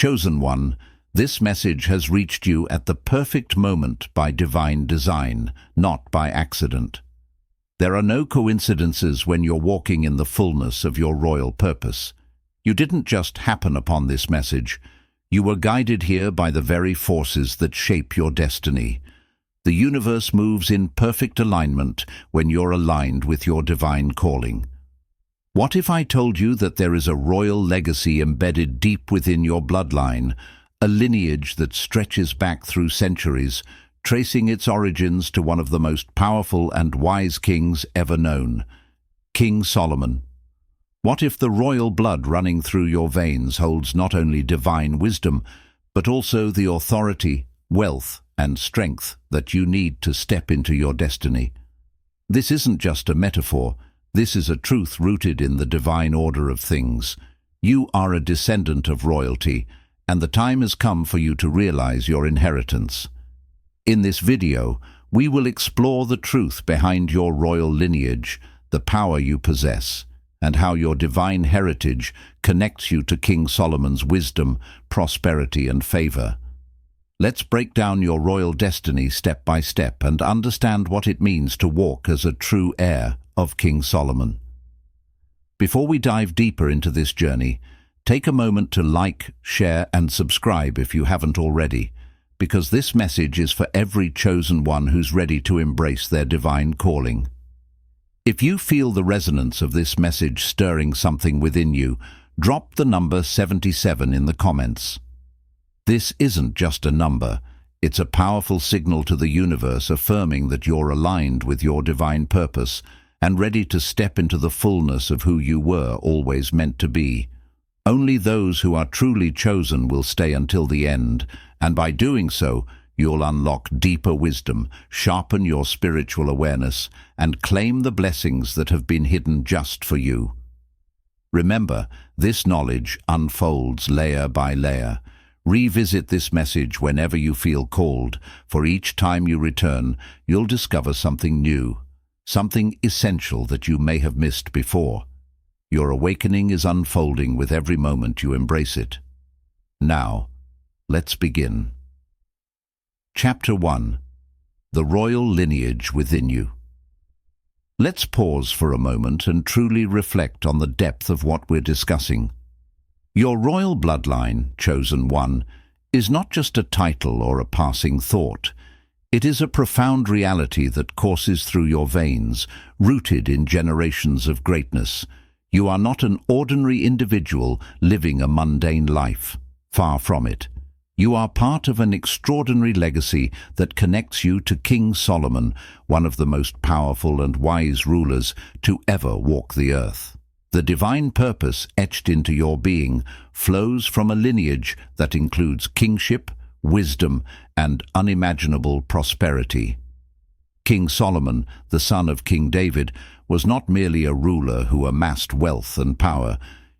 Chosen one, this message has reached you at the perfect moment by divine design, not by accident. There are no coincidences when you're walking in the fullness of your royal purpose. You didn't just happen upon this message. You were guided here by the very forces that shape your destiny. The universe moves in perfect alignment when you're aligned with your divine calling. What if I told you that there is a royal legacy embedded deep within your bloodline, a lineage that stretches back through centuries, tracing its origins to one of the most powerful and wise kings ever known, King Solomon? What if the royal blood running through your veins holds not only divine wisdom, but also the authority, wealth, and strength that you need to step into your destiny? This isn't just a metaphor. This is a truth rooted in the divine order of things. You are a descendant of royalty, and the time has come for you to realize your inheritance. In this video, we will explore the truth behind your royal lineage, the power you possess, and how your divine heritage connects you to King Solomon's wisdom, prosperity, and favor. Let's break down your royal destiny step by step and understand what it means to walk as a true heir of King Solomon. Before we dive deeper into this journey, take a moment to like, share, and subscribe if you haven't already, because this message is for every chosen one who's ready to embrace their divine calling. If you feel the resonance of this message stirring something within you, drop the number 77 in the comments. This isn't just a number. It's a powerful signal to the universe affirming that you're aligned with your divine purpose and ready to step into the fullness of who you were always meant to be. Only those who are truly chosen will stay until the end, and by doing so, you'll unlock deeper wisdom, sharpen your spiritual awareness, and claim the blessings that have been hidden just for you. Remember, this knowledge unfolds layer by layer. Revisit this message whenever you feel called, for each time you return, you'll discover something new, something essential that you may have missed before. Your awakening is unfolding with every moment you embrace it. Now, let's begin. Chapter 1. The Royal Lineage Within You. Let's pause for a moment and truly reflect on the depth of what we're discussing. Your royal bloodline, chosen one, is not just a title or a passing thought. It is a profound reality that courses through your veins, rooted in generations of greatness. You are not an ordinary individual living a mundane life. Far from it. You are part of an extraordinary legacy that connects you to King Solomon, one of the most powerful and wise rulers to ever walk the earth. The divine purpose etched into your being flows from a lineage that includes kingship, wisdom, and unimaginable prosperity. King Solomon, the son of King David, was not merely a ruler who amassed wealth and power.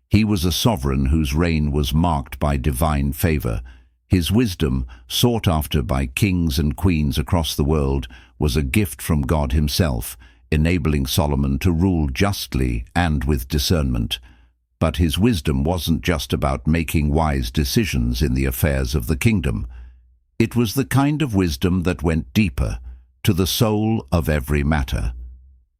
He was a sovereign whose reign was marked by divine favor. His wisdom, sought after by kings and queens across the world, was a gift from God himself, enabling Solomon to rule justly and with discernment. But his wisdom wasn't just about making wise decisions in the affairs of the kingdom. It was the kind of wisdom that went deeper, to the soul of every matter.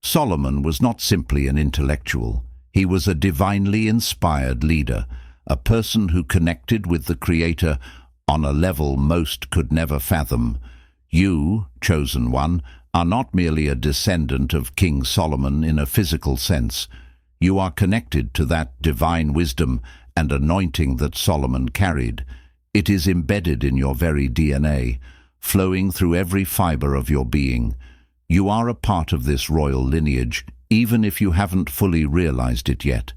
Solomon was not simply an intellectual. He was a divinely inspired leader, a person who connected with the Creator on a level most could never fathom. You, chosen one, are not merely a descendant of King Solomon in a physical sense. You are connected to that divine wisdom and anointing that Solomon carried. It is embedded in your very DNA, flowing through every fiber of your being. You are a part of this royal lineage, even if you haven't fully realized it yet.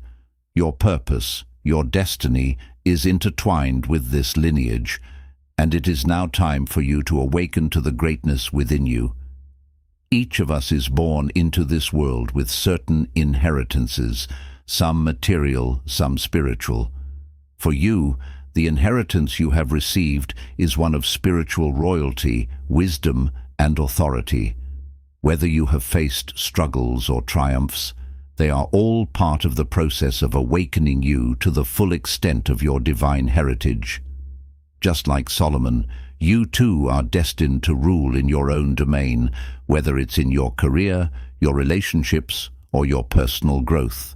Your purpose, your destiny, is intertwined with this lineage, and it is now time for you to awaken to the greatness within you. Each of us is born into this world with certain inheritances, some material, some spiritual. For you, the inheritance you have received is one of spiritual royalty, wisdom, and authority. Whether you have faced struggles or triumphs, they are all part of the process of awakening you to the full extent of your divine heritage. Just like Solomon, you too are destined to rule in your own domain, whether it's in your career, your relationships, or your personal growth.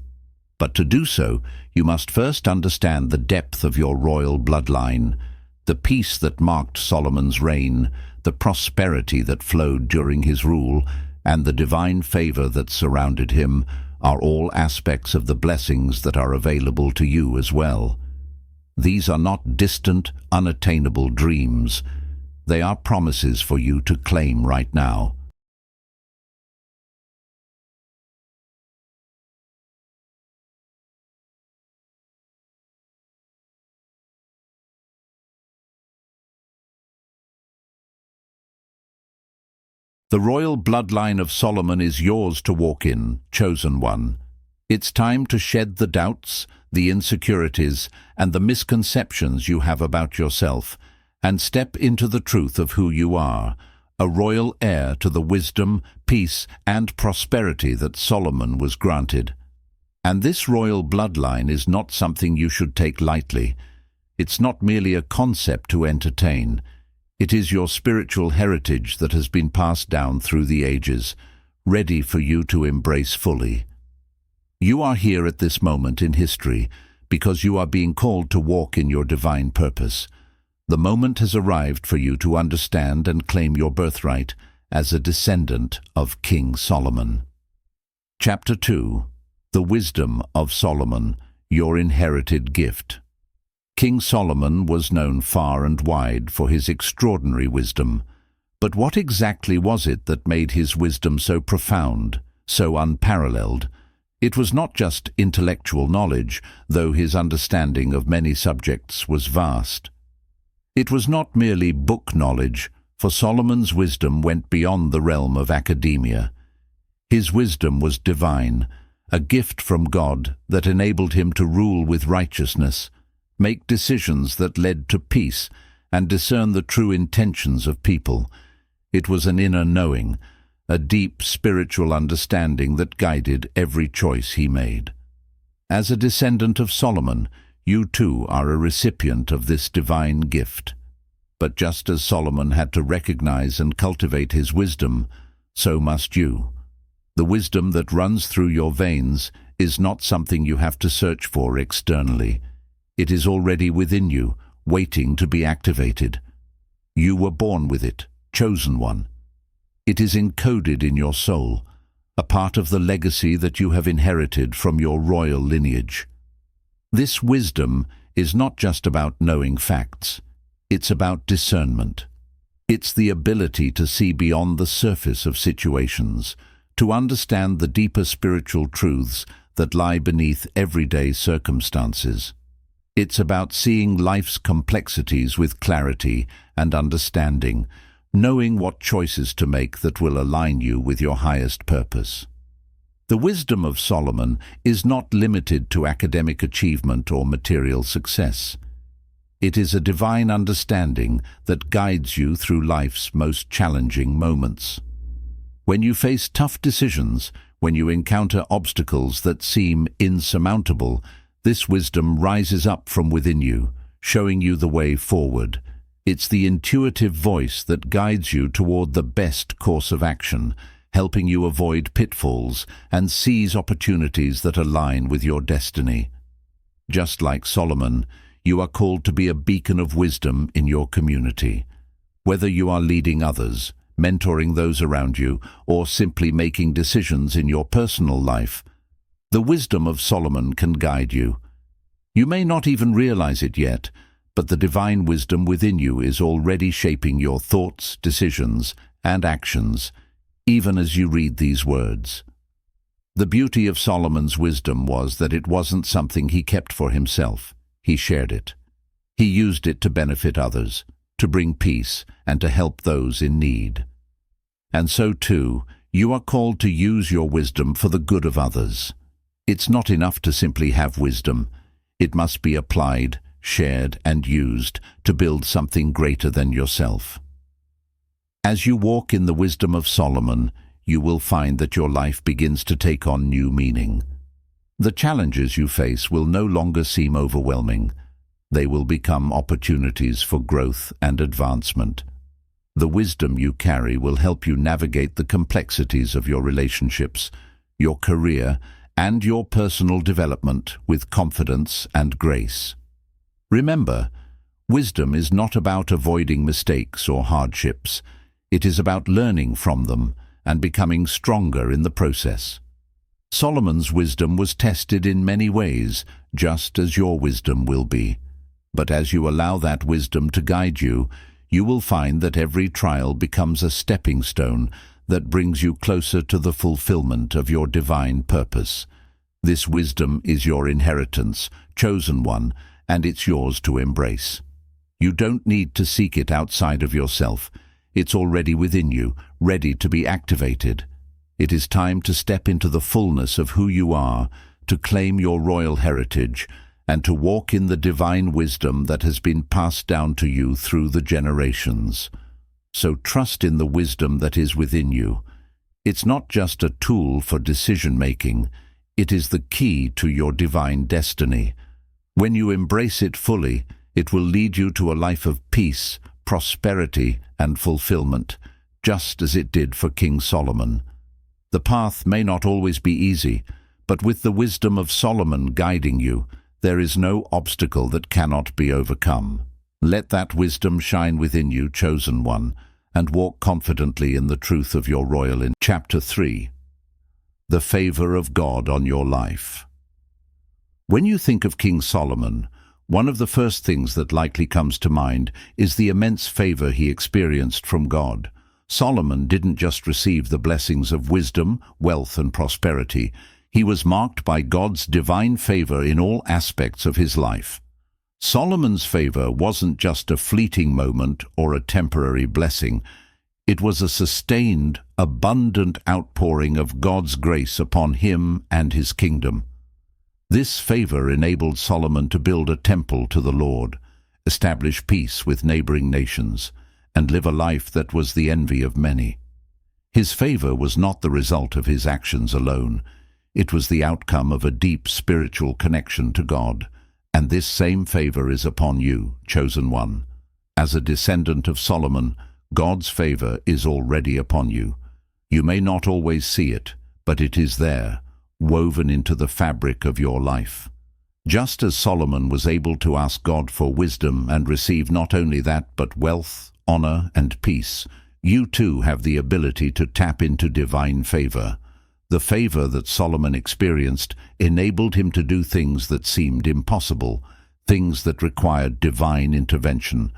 But to do so, you must first understand the depth of your royal bloodline, the peace that marked Solomon's reign, the prosperity that flowed during his rule, and the divine favor that surrounded him are all aspects of the blessings that are available to you as well. These are not distant, unattainable dreams. They are promises for you to claim right now. The royal bloodline of Solomon is yours to walk in, chosen one. It's time to shed the doubts, the insecurities, and the misconceptions you have about yourself, and step into the truth of who you are, a royal heir to the wisdom, peace, and prosperity that Solomon was granted. And this royal bloodline is not something you should take lightly. It's not merely a concept to entertain. It is your spiritual heritage that has been passed down through the ages, ready for you to embrace fully. You are here at this moment in history because you are being called to walk in your divine purpose. The moment has arrived for you to understand and claim your birthright as a descendant of King Solomon. Chapter 2. The Wisdom of Solomon, Your Inherited Gift. King Solomon was known far and wide for his extraordinary wisdom. But what exactly was it that made his wisdom so profound, so unparalleled? It was not just intellectual knowledge, though his understanding of many subjects was vast. It was not merely book knowledge, for Solomon's wisdom went beyond the realm of academia. His wisdom was divine, a gift from God that enabled him to rule with righteousness, make decisions that led to peace, and discern the true intentions of people. It was an inner knowing, a deep spiritual understanding that guided every choice he made. As a descendant of Solomon, you too are a recipient of this divine gift. But just as Solomon had to recognize and cultivate his wisdom, so must you. The wisdom that runs through your veins is not something you have to search for externally. It is already within you, waiting to be activated. You were born with it, chosen one. It is encoded in your soul, a part of the legacy that you have inherited from your royal lineage. This wisdom is not just about knowing facts. It's about discernment. It's the ability to see beyond the surface of situations, to understand the deeper spiritual truths that lie beneath everyday circumstances. It's about seeing life's complexities with clarity and understanding, knowing what choices to make that will align you with your highest purpose. The wisdom of Solomon is not limited to academic achievement or material success. It is a divine understanding that guides you through life's most challenging moments. When you face tough decisions, when you encounter obstacles that seem insurmountable, this wisdom rises up from within you, showing you the way forward. It's the intuitive voice that guides you toward the best course of action, helping you avoid pitfalls and seize opportunities that align with your destiny. Just like Solomon, you are called to be a beacon of wisdom in your community. Whether you are leading others, mentoring those around you, or simply making decisions in your personal life, the wisdom of Solomon can guide you. You may not even realize it yet, but the divine wisdom within you is already shaping your thoughts, decisions, and actions, even as you read these words. The beauty of Solomon's wisdom was that it wasn't something he kept for himself. He shared it. He used it to benefit others, to bring peace, and to help those in need. And so, too, you are called to use your wisdom for the good of others. It's not enough to simply have wisdom. It must be applied, shared, and used to build something greater than yourself. As you walk in the wisdom of Solomon, you will find that your life begins to take on new meaning. The challenges you face will no longer seem overwhelming. they will become opportunities for growth and advancement. The wisdom you carry will help you navigate the complexities of your relationships, your career, and your personal development with confidence and grace. Remember, wisdom is not about avoiding mistakes or hardships. It is about learning from them and becoming stronger in the process. Solomon's wisdom was tested in many ways, just as your wisdom will be. But as you allow that wisdom to guide you, you will find that every trial becomes a stepping stone that brings you closer to the fulfillment of your divine purpose. This wisdom is your inheritance, chosen one, and it's yours to embrace. You don't need to seek it outside of yourself. It's already within you, ready to be activated. It is time to step into the fullness of who you are, to claim your royal heritage, and to walk in the divine wisdom that has been passed down to you through the generations. So trust in the wisdom that is within you. It's not just a tool for decision-making. It is the key to your divine destiny. When you embrace it fully, it will lead you to a life of peace, prosperity, and fulfillment, just as it did for King Solomon. The path may not always be easy, but with the wisdom of Solomon guiding you, there is no obstacle that cannot be overcome. Let that wisdom shine within you, chosen one, and walk confidently in the truth of your royal in Chapter 3. The favor of God on your life. When you think of King Solomon, one of the first things that likely comes to mind is the immense favor he experienced from God. Solomon didn't just receive the blessings of wisdom, wealth, and prosperity. He was marked by God's divine favor in all aspects of his life. Solomon's favor wasn't just a fleeting moment or a temporary blessing. It was a sustained, abundant outpouring of God's grace upon him and his kingdom. This favor enabled Solomon to build a temple to the Lord, establish peace with neighboring nations, and live a life that was the envy of many. His favor was not the result of his actions alone. It was the outcome of a deep spiritual connection to God, and this same favor is upon you, chosen one. As a descendant of Solomon, God's favor is already upon you. You may not always see it, but it is there, woven into the fabric of your life. Just as Solomon was able to ask God for wisdom and receive not only that but wealth, honor, and peace, you too have the ability to tap into divine favor. The favor that Solomon experienced enabled him to do things that seemed impossible, things that required divine intervention.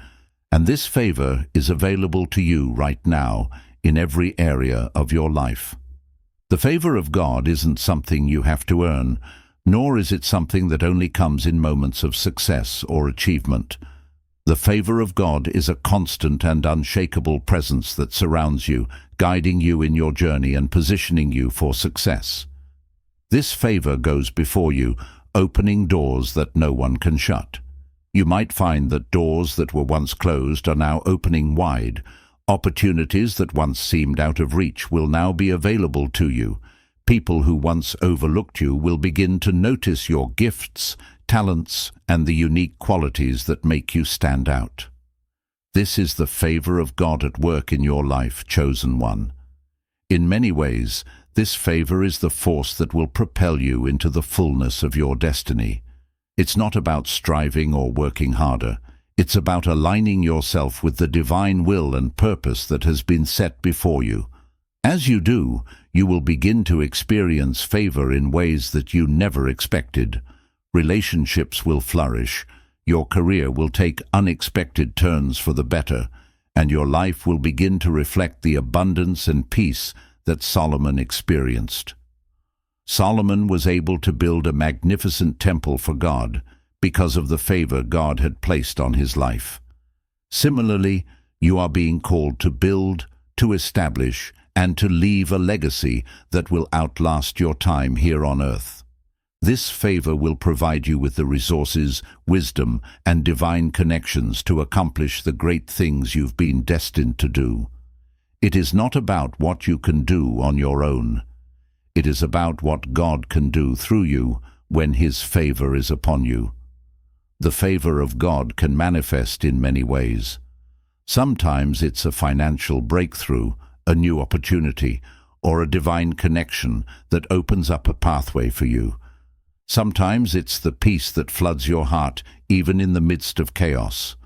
And this favor is available to you right now in every area of your life. The favor of God isn't something you have to earn, nor is it something that only comes in moments of success or achievement. The favor of God is a constant and unshakable presence that surrounds you, guiding you in your journey and positioning you for success. This favor goes before you, opening doors that no one can shut. You might find that doors that were once closed are now opening wide. Opportunities that once seemed out of reach will now be available to you. People who once overlooked you will begin to notice your gifts, talents, and the unique qualities that make you stand out. This is the favor of God at work in your life, chosen one. In many ways, this favor is the force that will propel you into the fullness of your destiny. It's not about striving or working harder. It's about aligning yourself with the divine will and purpose that has been set before you. As you do, you will begin to experience favor in ways that you never expected. Relationships will flourish, your career will take unexpected turns for the better, and your life will begin to reflect the abundance and peace that Solomon experienced. Solomon was able to build a magnificent temple for God because of the favor God had placed on his life. Similarly, you are being called to build, to establish, and to leave a legacy that will outlast your time here on earth. This favor will provide you with the resources, wisdom, and divine connections to accomplish the great things you've been destined to do. It is not about what you can do on your own. It is about what God can do through you when His favor is upon you. The favor of God can manifest in many ways. Sometimes it's a financial breakthrough, a new opportunity, or a divine connection that opens up a pathway for you. Sometimes it's the peace that floods your heart even in the midst of chaos.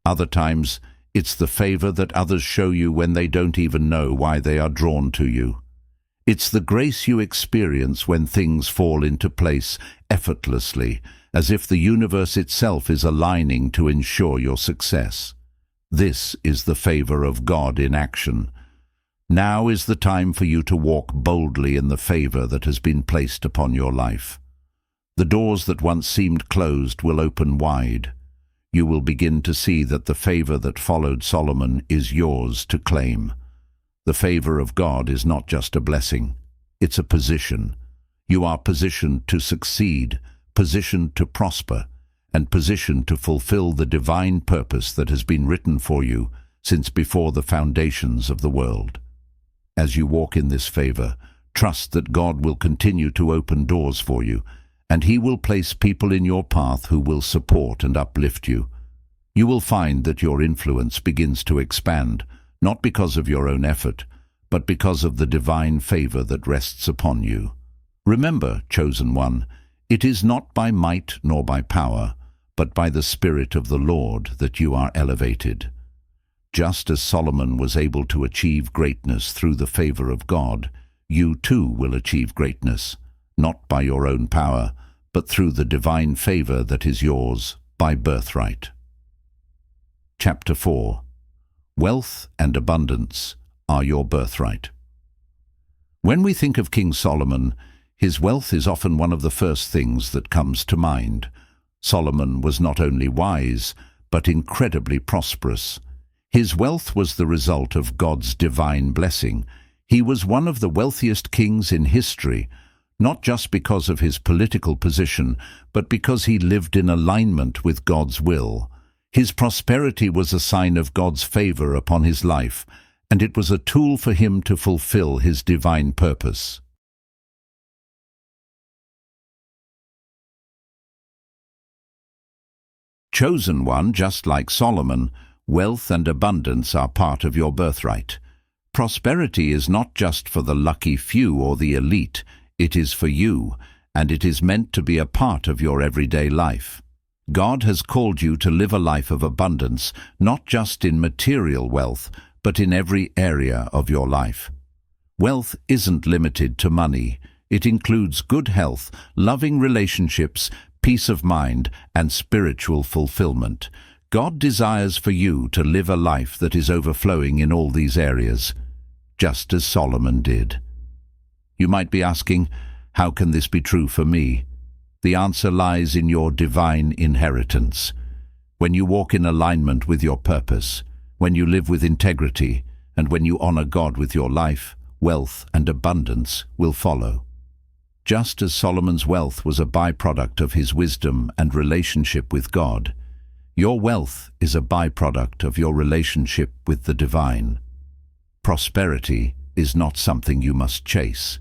Other times it's the favor that others show you when they don't even know why they are drawn to you. It's the grace you experience when things fall into place effortlessly, as if the universe itself is aligning to ensure your success. This is the favor of God in action. Now is the time for you to walk boldly in the favor that has been placed upon your life. The doors that once seemed closed will open wide. You will begin to see that the favor that followed Solomon is yours to claim. The favor of God is not just a blessing, it's a position. You are positioned to succeed, positioned to prosper, and positioned to fulfill the divine purpose that has been written for you since before the foundations of the world. As you walk in this favor, trust that God will continue to open doors for you, and He will place people in your path who will support and uplift you. You will find that your influence begins to expand, not because of your own effort, but because of the divine favor that rests upon you. Remember, chosen one, it is not by might nor by power, but by the Spirit of the Lord that you are elevated. Just as Solomon was able to achieve greatness through the favor of God, you too will achieve greatness, not by your own power, but through the divine favor that is yours by birthright. Chapter 4. Wealth and abundance are your birthright. When we think of King Solomon, his wealth is often one of the first things that comes to mind. Solomon was not only wise, but incredibly prosperous. His wealth was the result of God's divine blessing. He was one of the wealthiest kings in history, not just because of his political position, but because he lived in alignment with God's will. His prosperity was a sign of God's favor upon his life, and it was a tool for him to fulfill his divine purpose. Chosen one, just like Solomon, wealth and abundance are part of your birthright. Prosperity is not just for the lucky few or the elite, it is for you, and it is meant to be a part of your everyday life. God has called you to live a life of abundance, not just in material wealth, but in every area of your life. Wealth isn't limited to money. It includes good health, loving relationships, peace of mind, and spiritual fulfillment. God desires for you to live a life that is overflowing in all these areas, just as Solomon did. You might be asking, how can this be true for me? The answer lies in your divine inheritance. When you walk in alignment with your purpose, when you live with integrity, and when you honor God with your life, wealth and abundance will follow. Just as Solomon's wealth was a byproduct of his wisdom and relationship with God, your wealth is a byproduct of your relationship with the divine. Prosperity is not something you must chase.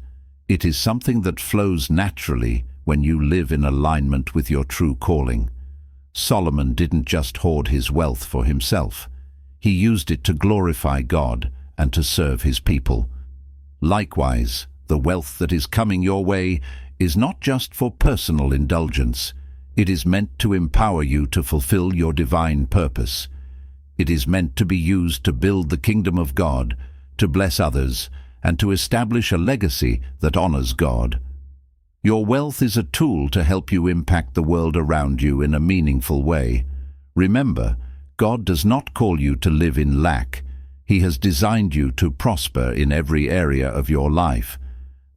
It is something that flows naturally when you live in alignment with your true calling. Solomon didn't just hoard his wealth for himself. He used it to glorify God and to serve his people. Likewise, the wealth that is coming your way is not just for personal indulgence. It is meant to empower you to fulfill your divine purpose. It is meant to be used to build the kingdom of God, to bless others, and to establish a legacy that honors God. Your wealth is a tool to help you impact the world around you in a meaningful way. Remember, God does not call you to live in lack. He has designed you to prosper in every area of your life.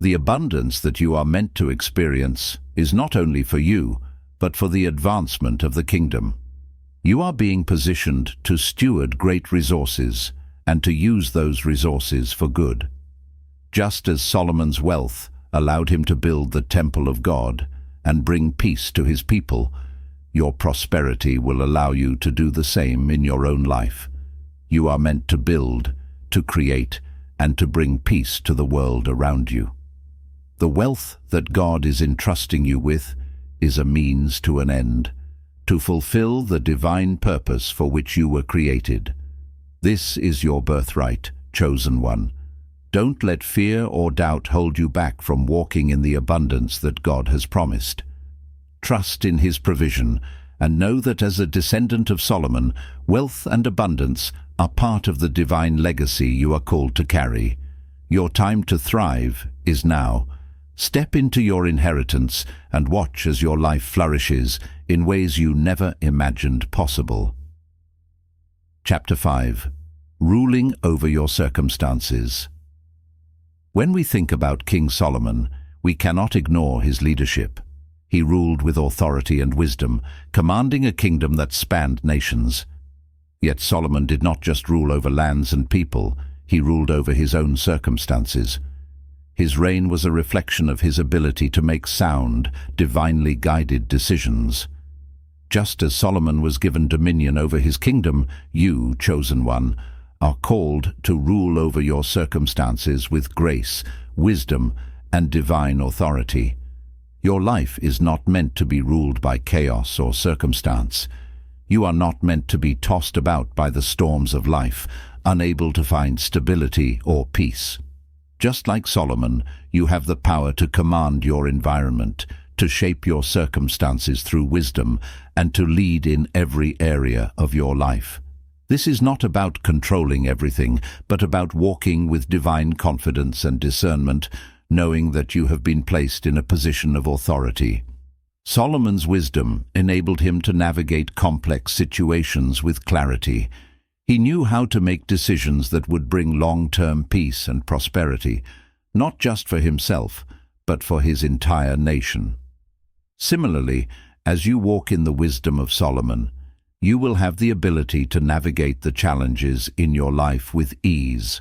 The abundance that you are meant to experience is not only for you, but for the advancement of the kingdom. You are being positioned to steward great resources and to use those resources for good. Just as Solomon's wealth allowed him to build the temple of God and bring peace to his people, your prosperity will allow you to do the same in your own life. You are meant to build, to create, and to bring peace to the world around you. The wealth that God is entrusting you with is a means to an end. to fulfill the divine purpose for which you were created. This is your birthright, chosen one. Don't let fear or doubt hold you back from walking in the abundance that God has promised. Trust in His provision and know that as a descendant of Solomon, wealth and abundance are part of the divine legacy you are called to carry. Your time to thrive is now. Step into your inheritance and watch as your life flourishes in ways you never imagined possible. Chapter 5. Ruling over your circumstances. When we think about King Solomon, we cannot ignore his leadership. He ruled with authority and wisdom, commanding a kingdom that spanned nations. Yet Solomon did not just rule over lands and people, he ruled over his own circumstances. His reign was a reflection of his ability to make sound, divinely guided decisions. Just as Solomon was given dominion over his kingdom, you, chosen one, are called to rule over your circumstances with grace, wisdom, and divine authority. Your life is not meant to be ruled by chaos or circumstance. You are not meant to be tossed about by the storms of life, unable to find stability or peace. Just like Solomon, you have the power to command your environment, to shape your circumstances through wisdom, and to lead in every area of your life. This is not about controlling everything, but about walking with divine confidence and discernment, knowing that you have been placed in a position of authority. Solomon's wisdom enabled him to navigate complex situations with clarity. He knew how to make decisions that would bring long-term peace and prosperity, not just for himself, but for his entire nation. Similarly, as you walk in the wisdom of Solomon, you will have the ability to navigate the challenges in your life with ease.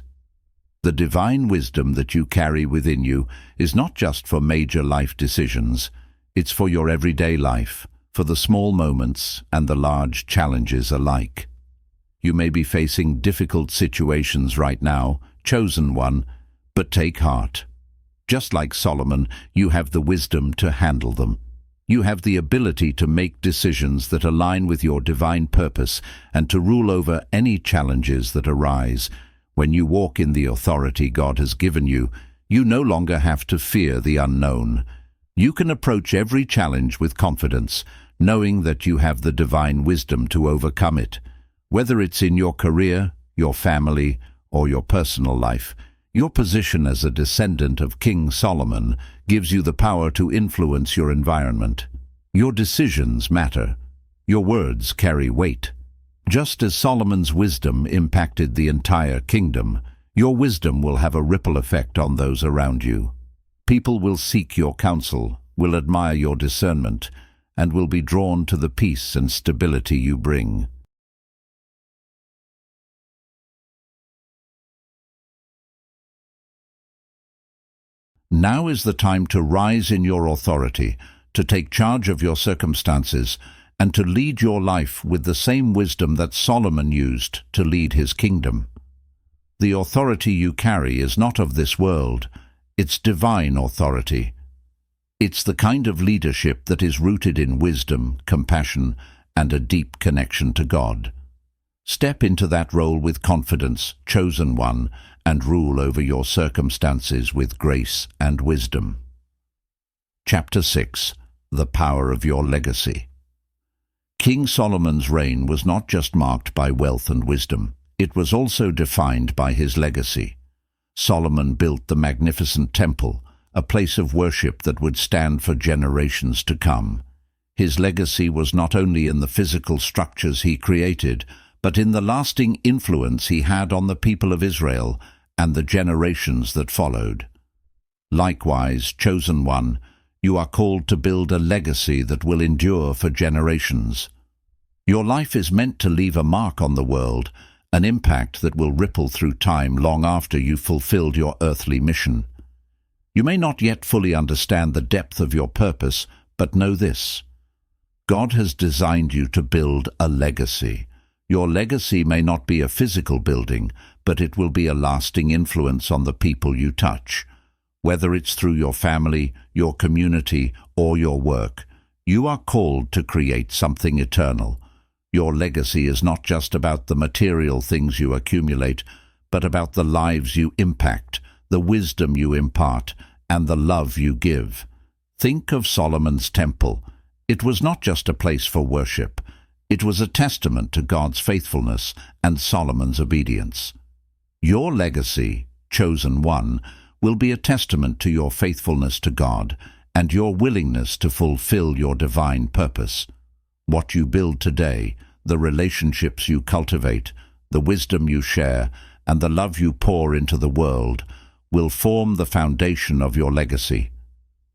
The divine wisdom that you carry within you is not just for major life decisions, it's for your everyday life, for the small moments and the large challenges alike. You may be facing difficult situations right now, chosen one, but take heart. Just like Solomon, you have the wisdom to handle them. You have the ability to make decisions that align with your divine purpose and to rule over any challenges that arise. When you walk in the authority God has given you, you no longer have to fear the unknown. You can approach every challenge with confidence, knowing that you have the divine wisdom to overcome it. Whether it's in your career, your family, or your personal life, your position as a descendant of King Solomon gives you the power to influence your environment. Your decisions matter. Your words carry weight. Just as Solomon's wisdom impacted the entire kingdom, your wisdom will have a ripple effect on those around you. People will seek your counsel, will admire your discernment, and will be drawn to the peace and stability you bring. Now is the time to rise in your authority, to take charge of your circumstances, and to lead your life with the same wisdom that Solomon used to lead his kingdom. The authority you carry is not of this world, it's divine authority. It's the kind of leadership that is rooted in wisdom, compassion, and a deep connection to God. Step into that role with confidence, chosen one, and rule over your circumstances with grace and wisdom. Chapter 6. The Power of Your Legacy. King Solomon's reign was not just marked by wealth and wisdom, it was also defined by his legacy. Solomon built the magnificent temple, a place of worship that would stand for generations to come. His legacy was not only in the physical structures he created, but in the lasting influence he had on the people of Israel and the generations that followed. Likewise, chosen one, you are called to build a legacy that will endure for generations. Your life is meant to leave a mark on the world, an impact that will ripple through time long after you've fulfilled your earthly mission. You may not yet fully understand the depth of your purpose, but know this: God has designed you to build a legacy. Your legacy may not be a physical building, but it will be a lasting influence on the people you touch. Whether it's through your family, your community, or your work, You are called to create something eternal. Your legacy is not just about the material things you accumulate, but about the lives you impact, the wisdom you impart, and the love you give. Think of Solomon's temple. It was not just a place for worship. It was a testament to God's faithfulness and Solomon's obedience. Your legacy, chosen one, will be a testament to your faithfulness to God and your willingness to fulfill your divine purpose. What you build today, the relationships you cultivate, the wisdom you share, and the love you pour into the world will form the foundation of your legacy.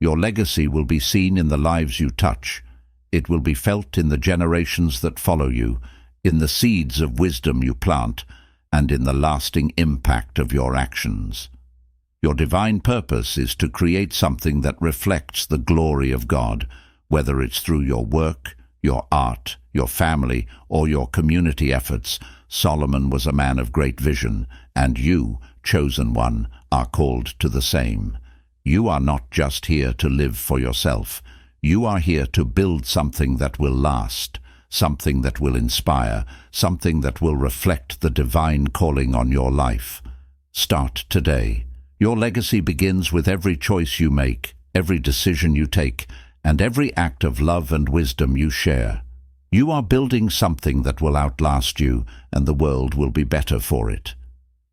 Your legacy will be seen in the lives you touch. It will be felt in the generations that follow you, in the seeds of wisdom you plant, and in the lasting impact of your actions. Your divine purpose is to create something that reflects the glory of God, whether it's through your work, your art, your family, or your community efforts. Solomon was a man of great vision, and you, chosen one, are called to the same. You are not just here to live for yourself. You are here to build something that will last, something that will inspire, something that will reflect the divine calling on your life. Start today. Your legacy begins with every choice you make, every decision you take, and every act of love and wisdom you share. You are building something that will outlast you, and the world will be better for it.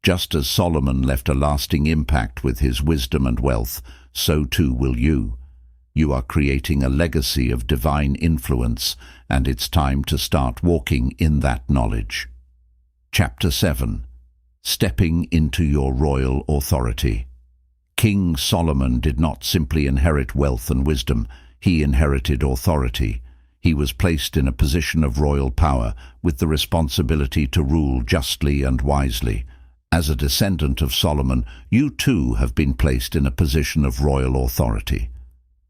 Just as Solomon left a lasting impact with his wisdom and wealth, so too will you. You are creating a legacy of divine influence, and it's time to start walking in that knowledge. Chapter 7. Stepping into your royal authority. King Solomon did not simply inherit wealth and wisdom, he inherited authority. He was placed in a position of royal power, with the responsibility to rule justly and wisely. As a descendant of Solomon, you too have been placed in a position of royal authority.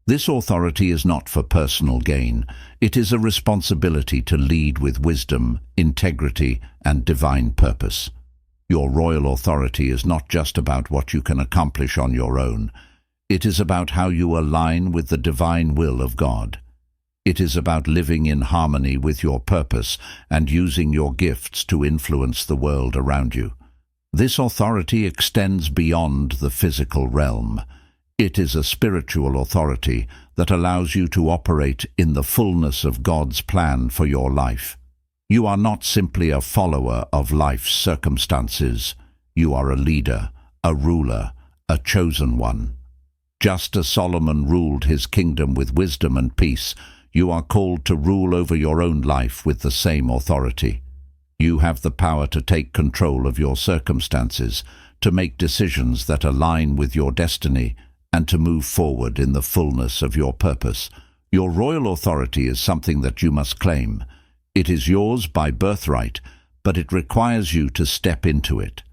This authority is not for personal gain. It is a responsibility to lead with wisdom, integrity, and divine purpose. Your royal authority is not just about what you can accomplish on your own. It is about how you align with the divine will of God. It is about living in harmony with your purpose and using your gifts to influence the world around you. This authority extends beyond the physical realm. It is a spiritual authority that allows you to operate in the fullness of God's plan for your life. You are not simply a follower of life's circumstances. You are a leader, a ruler, a chosen one. Just as Solomon ruled his kingdom with wisdom and peace, you are called to rule over your own life with the same authority. You have the power to take control of your circumstances, to make decisions that align with your destiny, and to move forward in the fullness of your purpose. Your royal authority is something that you must claim. It is yours by birthright, but it requires you to step into it.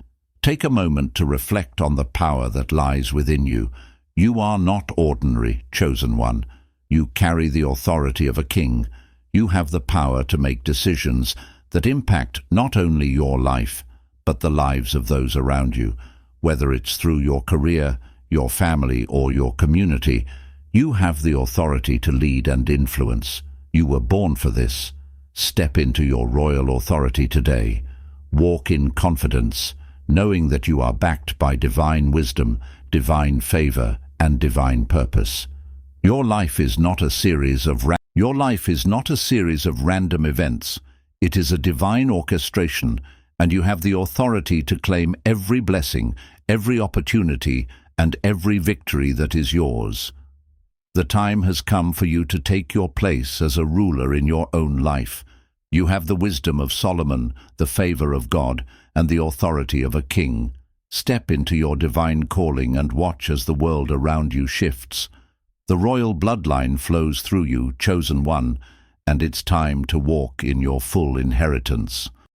Take a moment to reflect on the power that lies within you. You are not ordinary, chosen one. You carry the authority of a king. You have the power to make decisions that impact not only your life, but the lives of those around you. Whether it's through your career, your family, or your community, you have the authority to lead and influence. You were born for this. Step into your royal authority today. Walk in confidence, knowing that you are backed by divine wisdom, divine favor, and divine purpose. Your life is not a series of random events. It is a divine orchestration, and you have the authority to claim every blessing, every opportunity, and every victory that is yours. The time has come for you to take your place as a ruler in your own life. You have the wisdom of Solomon, the favor of God, and the authority of a king. Step into your divine calling and watch as the world around you shifts. The royal bloodline flows through you, chosen one, and it's time to walk in your full inheritance.